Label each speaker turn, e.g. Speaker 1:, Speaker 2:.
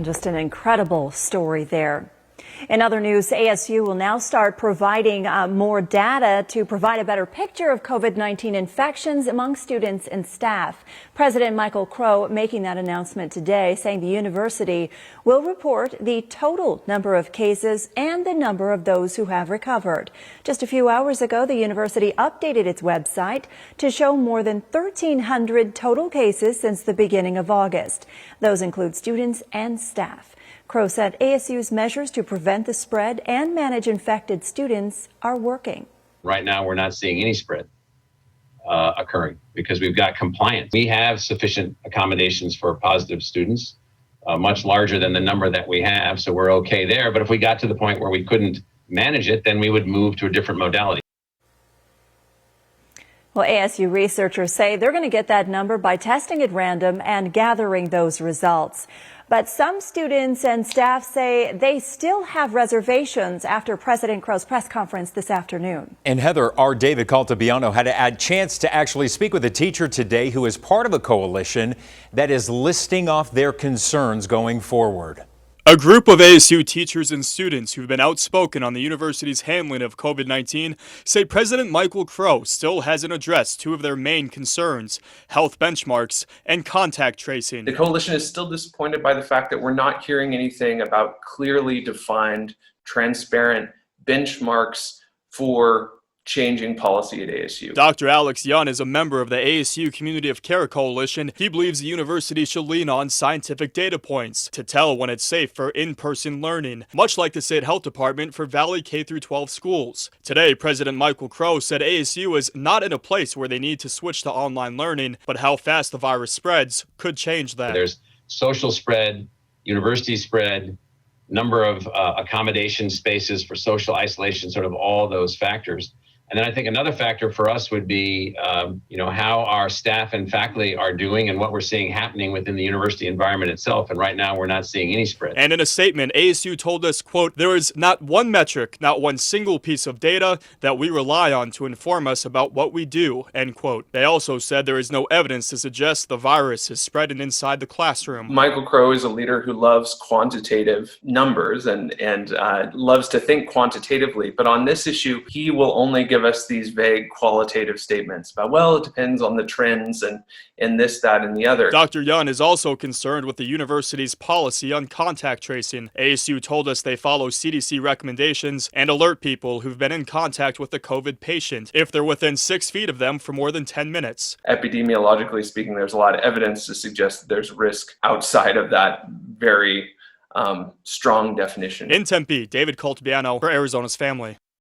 Speaker 1: Just an incredible story there. In other news, ASU will now start providing more data to provide a better picture of COVID-19 infections among students and staff. President Michael Crow making that announcement today, saying the university will report the total number of cases and the number of those who have recovered. Just a few hours ago, the university updated its website to show more than 1,300 total cases since the beginning of August. Those include students and staff. Crow said ASU's measures to prevent the spread and manage infected students are working.
Speaker 2: Right now, we're not seeing any spread occurring because we've got compliance. We have sufficient accommodations for positive students, much larger than the number that we have, so we're okay there. But if we got to the point where we couldn't manage it, then we would move to a different modality.
Speaker 1: Well, ASU researchers say they're going to get that number by testing at random and gathering those results. But some students and staff say they still have reservations after President Crow's press conference this afternoon.
Speaker 3: And Heather, our David Caltabiano had a chance to actually speak with a teacher today who is part of a coalition that is listing off their concerns going forward.
Speaker 4: A group of ASU teachers and students who've been outspoken on the university's handling of COVID-19 say President Michael Crow still hasn't addressed two of their main concerns, health benchmarks and contact tracing.
Speaker 5: The coalition is still disappointed by the fact that we're not hearing anything about clearly defined, transparent benchmarks for changing policy at ASU.
Speaker 4: Dr. Alex Young is a member of the ASU Community of Care Coalition. He believes the university should lean on scientific data points to tell when it's safe for in-person learning, much like the state health department for Valley K-12 schools. Today, President Michael Crow said ASU is not in a place where they need to switch to online learning, but how fast the virus spreads could change that.
Speaker 2: There's social spread, university spread, number of accommodation spaces for social isolation, sort of all those factors. And then I think another factor for us would be, how our staff and faculty are doing and what we're seeing happening within the university environment itself. And right now, we're not seeing any spread.
Speaker 4: And in a statement, ASU told us, quote, there is not one metric, not one single piece of data that we rely on to inform us about what we do, end quote. They also said there is no evidence to suggest the virus is spreading inside the classroom.
Speaker 5: Michael Crow is a leader who loves quantitative numbers and loves to think quantitatively. But on this issue, he will only give us these vague qualitative statements about, well, it depends on the trends and this, that, and the other.
Speaker 4: Dr. Young is also concerned with the university's policy on contact tracing. ASU told us they follow CDC recommendations and alert people who've been in contact with a COVID patient if they're within 6 feet of them for more than 10 minutes.
Speaker 5: Epidemiologically speaking, there's a lot of evidence to suggest that there's risk outside of that very strong definition.
Speaker 4: In Tempe, David Caltabiano for Arizona's Family.